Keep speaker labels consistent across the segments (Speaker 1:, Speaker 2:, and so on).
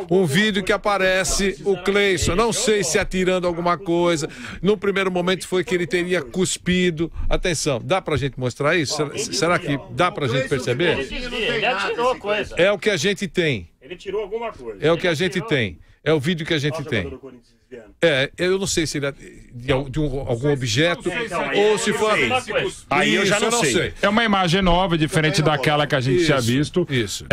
Speaker 1: um vídeo que aparece o Cleison, não sei se atirando alguma coisa. No primeiro momento foi que ele teria cuspido. Atenção, dá pra gente mostrar isso? Será que dá pra gente perceber?
Speaker 2: Ele atirou coisa.
Speaker 1: É o que a gente tem.
Speaker 2: Ele tirou alguma coisa.
Speaker 1: É o que a gente tem. É o vídeo que a gente tem. Eu não sei se ele é de algum objeto ou se for...
Speaker 3: Aí eu já não sei. É uma imagem nova, diferente daquela que a gente tinha visto.
Speaker 1: Isso.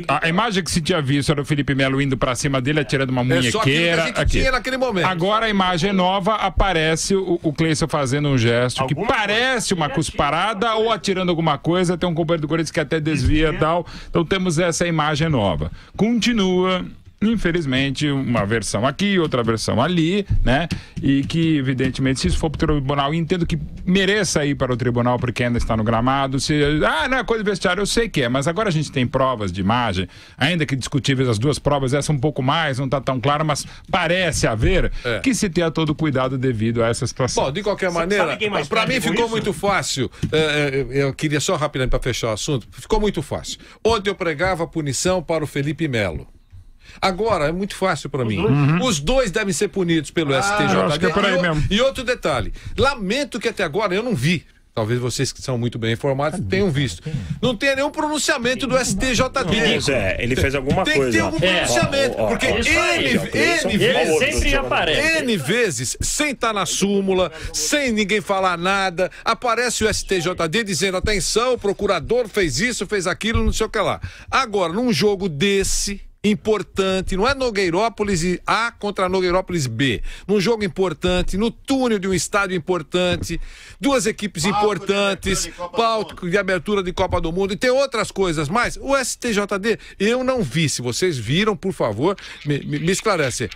Speaker 3: A imagem que se tinha visto era o Felipe Melo indo pra cima dele, atirando uma munhequeira.
Speaker 1: Só aquilo que a gente tinha naquele momento.
Speaker 3: Agora a imagem nova aparece o Cleison fazendo um gesto que parece uma cusparada ou atirando alguma coisa. Tem um companheiro do Corinthians que até desvia e tal. Então temos essa imagem nova. Continua... Infelizmente, uma versão aqui, outra versão ali, né? E que, evidentemente, se isso for para o tribunal, entendo que mereça ir para o tribunal porque ainda está no gramado. Não é coisa de vestiário, eu sei que é, mas agora a gente tem provas de imagem, ainda que discutíveis as duas provas, essa um pouco mais, não está tão claro, mas parece haver que se tenha todo o cuidado devido a essa situação.
Speaker 1: Bom, de qualquer maneira, para mim ficou muito fácil. Eu queria só rapidamente para fechar o assunto, ficou muito fácil. Ontem eu pregava a punição para o Felipe Melo. Agora, é muito fácil para mim. Os dois devem ser punidos pelo STJD.
Speaker 3: Acho que é por aí mesmo.
Speaker 1: E outro detalhe, lamento que até agora eu não vi. Talvez vocês que são muito bem informados tenham visto. Não tem nenhum pronunciamento do STJD.
Speaker 2: Ele fez alguma coisa.
Speaker 1: Tem que ter algum pronunciamento. Porque N vezes, sem estar na súmula, sem ninguém falar nada, aparece o STJD dizendo: atenção, o procurador fez isso, fez aquilo, não sei o que lá. Agora, num jogo desse... importante, não é Nogueirópolis A contra Nogueirópolis B, num jogo importante, no túnel de um estádio importante, duas equipes importantes, palco de abertura de Copa do Mundo e tem outras coisas mais. O STJD eu não vi. Se vocês viram, por favor, me esclarece.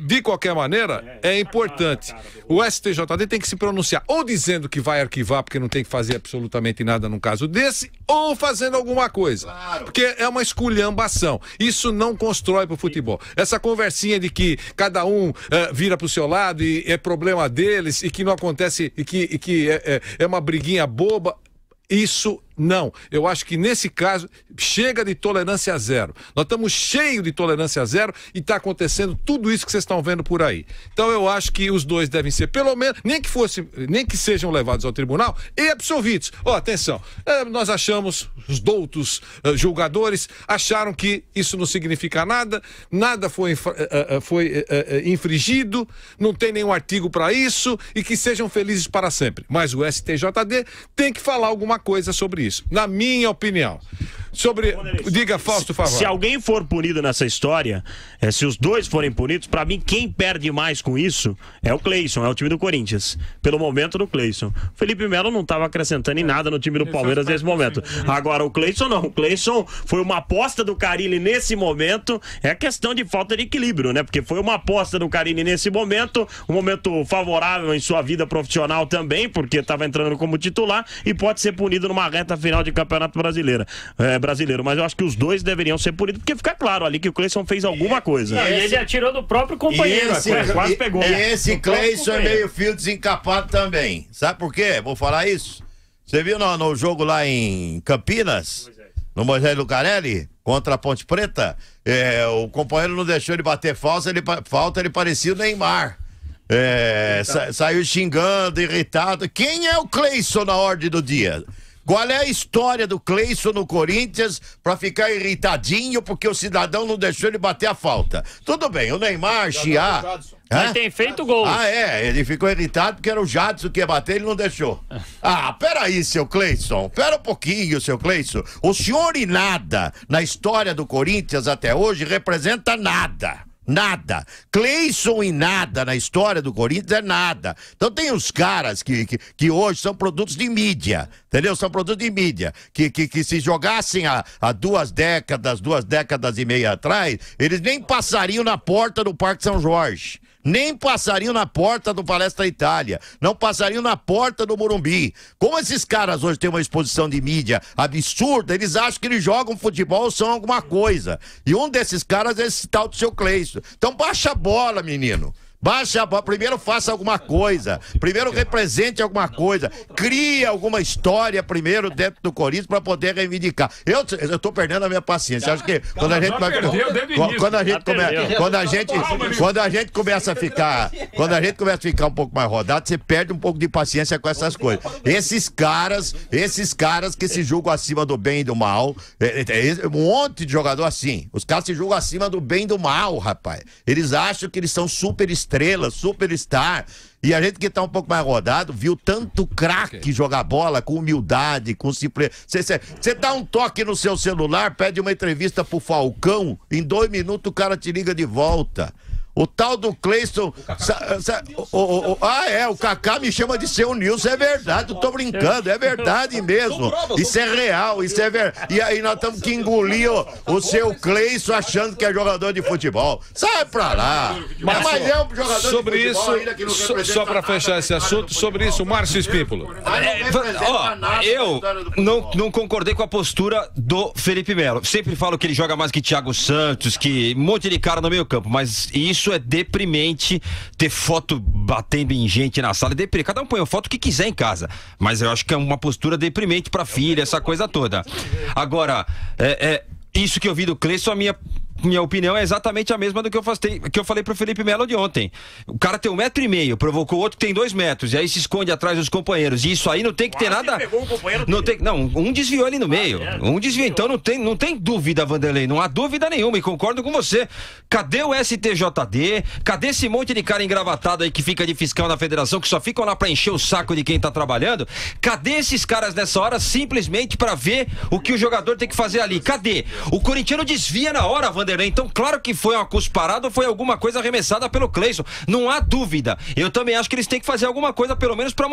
Speaker 1: De qualquer maneira, é importante. O STJD tem que se pronunciar ou dizendo que vai arquivar porque não tem que fazer absolutamente nada num caso desse, ou fazendo alguma coisa. Porque é uma esculhambação. Isso não constrói pro futebol. Essa conversinha de que cada um vira pro seu lado e é problema deles e que não acontece e que é uma briguinha boba. Isso não. Eu acho que nesse caso chega de tolerância zero. Nós estamos cheios de tolerância zero e está acontecendo tudo isso que vocês estão vendo por aí. Então eu acho que os dois devem ser, pelo menos, nem que sejam levados ao tribunal e absolvidos. Atenção, nós achamos, os doutos julgadores acharam que isso não significa nada, nada foi infringido, não tem nenhum artigo para isso e que sejam felizes para sempre. Mas o STJD tem que falar alguma coisa sobre isso, na minha opinião. Diga, Fausto, por favor.
Speaker 2: Se alguém for punido nessa história, se os dois forem punidos, pra mim quem perde mais com isso é o Cleison, é o time do Corinthians, pelo momento do Cleison. O Felipe Melo não estava acrescentando em nada no time do Palmeiras nesse momento. Agora o Cleison não, o Cleison foi uma aposta do Carille nesse momento, é questão de falta de equilíbrio, né? Porque foi uma aposta do Carille nesse momento, um momento favorável em sua vida profissional também, porque estava entrando como titular e pode ser punido numa reta final de Campeonato Brasileiro. Mas eu acho que os dois deveriam ser punidos, porque fica claro ali que o Cleison fez alguma coisa.
Speaker 4: Não, e ele atirou do próprio companheiro, quase pegou.
Speaker 5: E esse Cleison é meio fio desencapado também. Sabe por quê? Vou falar isso. Você viu no jogo lá em Campinas, no Moisés Lucarelli, contra a Ponte Preta? O companheiro não deixou ele bater falta, ele parecia o Neymar. Saiu xingando, irritado. Quem é o Cleison na ordem do dia? Qual é a história do Cleison no Corinthians pra ficar irritadinho porque o cidadão não deixou ele bater a falta? Tudo bem, o Neymar, chiar...
Speaker 4: Ele tem feito gols.
Speaker 5: Ele ficou irritado porque era o Jadson que ia bater, ele não deixou. Peraí, seu Cleison, pera um pouquinho, seu Cleison. O senhor e nada na história do Corinthians até hoje representa nada. Nada. Cleison e nada na história do Corinthians é nada. Então tem os caras que hoje são produtos de mídia, entendeu? São produtos de mídia, que se jogassem há 2 décadas e meia atrás, eles nem passariam na porta do Parque São Jorge. Nem passariam na porta do Palestra Itália, não passariam na porta do Morumbi. Como esses caras hoje têm uma exposição de mídia absurda, eles acham que eles jogam futebol ou são alguma coisa. E um desses caras é esse tal do seu Cleison. Então baixa a bola, menino. Baixa a bola, primeiro faça alguma coisa, primeiro represente alguma coisa, cria alguma história primeiro dentro do Corinthians para poder reivindicar. Eu tô perdendo a minha paciência. Acho que quando a gente quando a gente começa a ficar um pouco mais rodado, você perde um pouco de paciência com essas coisas. Esses caras que se julgam acima do bem e do mal, um monte de jogador assim. Os caras se julgam acima do bem e do mal, rapaz. Eles acham que eles são super estrelas, superstar. E a gente que tá um pouco mais rodado, viu tanto craque jogar bola com humildade, com simplicidade. Você dá um toque no seu celular, pede uma entrevista pro Falcão, em 2 minutos o cara te liga de volta. O tal do Cleison. O Kaká me chama de seu Nilson, é verdade, eu tô brincando, é verdade mesmo. Isso é real, isso é verdade. E aí nós temos que engolir o seu Cleison achando que é jogador de futebol. Sai pra lá. Mas é um jogador
Speaker 1: sobre
Speaker 5: de futebol
Speaker 1: isso,
Speaker 5: ainda que não
Speaker 1: só pra fechar esse assunto, sobre isso, Márcio Espímpolo.
Speaker 6: Eu não concordei com a postura do Felipe Melo. Sempre falo que ele joga mais que Thiago Santos, que um monte de cara no meio campo, mas isso é deprimente, ter foto batendo em gente na sala, cada um põe a foto que quiser em casa, mas eu acho que é uma postura deprimente pra filha, essa coisa toda. Agora, isso que eu vi do Cleison, a minha opinião é exatamente a mesma do que eu falei pro Felipe Melo de ontem. O cara tem 1,5 metro, provocou outro que tem 2 metros, e aí se esconde atrás dos companheiros. E isso aí não tem que ter nada. Um desviou ali no meio. Um desviou. Então não tem dúvida, Vanderlei. Não há dúvida nenhuma, e concordo com você. Cadê o STJD? Cadê esse monte de cara engravatado aí que fica de fiscal na federação, que só ficam lá pra encher o saco de quem tá trabalhando? Cadê esses caras nessa hora simplesmente pra ver o que o jogador tem que fazer ali? Cadê? O corintiano desvia na hora, Vanderlei. Então, claro que foi uma cusparada ou foi alguma coisa arremessada pelo Cleison. Não há dúvida. Eu também acho que eles têm que fazer alguma coisa, pelo menos pra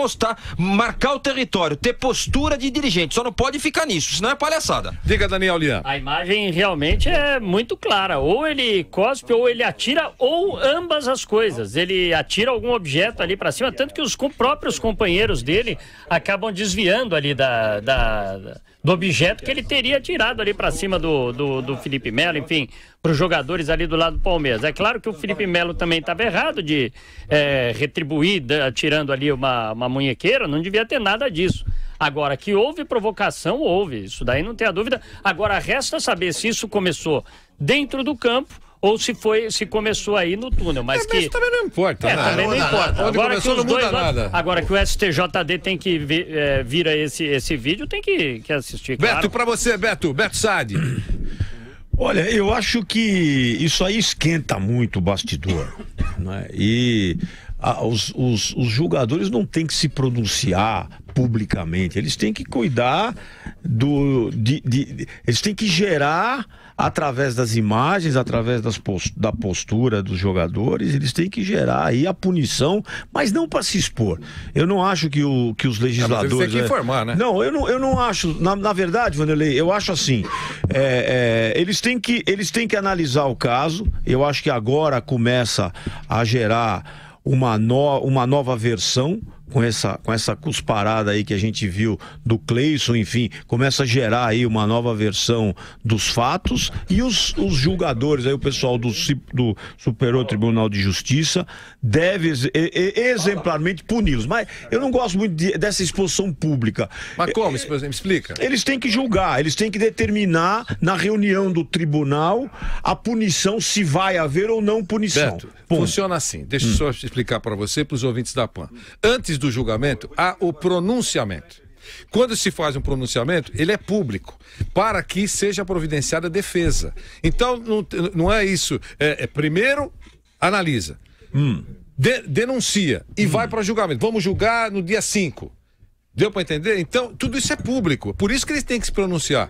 Speaker 6: marcar o território, ter postura de dirigente. Só não pode ficar nisso, senão é palhaçada.
Speaker 1: Diga, Daniel Lian.
Speaker 4: A imagem realmente é muito clara. Ou ele cospe, ou ele atira, ou ambas as coisas. Ele atira algum objeto ali pra cima, tanto que os próprios companheiros dele acabam desviando ali do objeto que ele teria tirado ali pra cima do Felipe Melo, enfim, para os jogadores ali do lado do Palmeiras. É claro que o Felipe Melo também estava errado de retribuir, atirando ali uma munhequeira, não devia ter nada disso. Agora, que houve provocação, houve, isso daí não tem a dúvida. Agora, resta saber se isso começou dentro do campo ou se começou aí no túnel, mas que...
Speaker 1: Isso também não importa, né?
Speaker 4: Também não importa.
Speaker 1: Agora que os dois
Speaker 4: lados, agora que o STJD tem que vir a esse vídeo, tem que assistir,
Speaker 1: Beto,
Speaker 4: claro.
Speaker 1: pra você, Beto Saad.
Speaker 7: Olha, eu acho que isso aí esquenta muito o bastidor, né? E os jogadores não têm que se pronunciar publicamente, eles têm que cuidar eles têm que gerar através das imagens, através da postura dos jogadores, eles têm que gerar aí a punição, mas não para se expor. Eu não acho que os legisladores...
Speaker 1: Eles têm que informar, né?
Speaker 7: Não, eu não acho, na verdade, Vanderlei, eu acho assim, eles têm que analisar o caso. Eu acho que agora começa a gerar uma nova versão com essa cusparada aí que a gente viu do Cleison, enfim, começa a gerar aí uma nova versão dos fatos, e os julgadores aí, o pessoal do Superior Tribunal de Justiça deve exemplarmente puni-los. Mas eu não gosto muito dessa exposição pública.
Speaker 1: Mas como? Me explica.
Speaker 7: Eles têm que julgar, eles têm que determinar na reunião do tribunal a punição, se vai haver ou não punição.
Speaker 1: Beto, funciona assim. Deixa eu só explicar para você e para os ouvintes da PAN. Antes do julgamento, há o pronunciamento. Quando se faz um pronunciamento, ele é público, para que seja providenciada a defesa. Então, não é isso. Primeiro, analisa. Denuncia e vai para julgamento. Vamos julgar no dia 5. Deu para entender? Então, tudo isso é público. Por isso que eles têm que se pronunciar.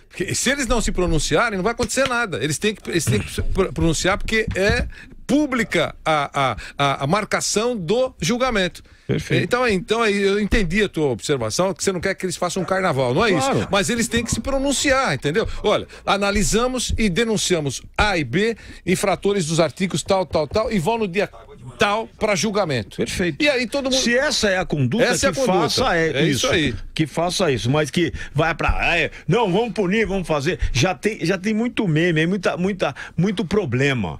Speaker 1: Porque se eles não se pronunciarem, não vai acontecer nada. Eles têm que se pronunciar porque é pública a marcação do julgamento.
Speaker 7: Perfeito.
Speaker 1: Então eu entendi a tua observação, que você não quer que eles façam um carnaval, não é
Speaker 7: claro.
Speaker 1: Isso? Mas eles têm que se pronunciar, entendeu? Olha, analisamos e denunciamos A e B, infratores dos artigos tal, e vão no dia tal para julgamento.
Speaker 7: Perfeito.
Speaker 1: E aí todo mundo...
Speaker 7: Se essa é a conduta, faça isso aí. Que faça isso, mas que vai para... não, vamos punir, vamos fazer. Já tem muito meme, muito problema.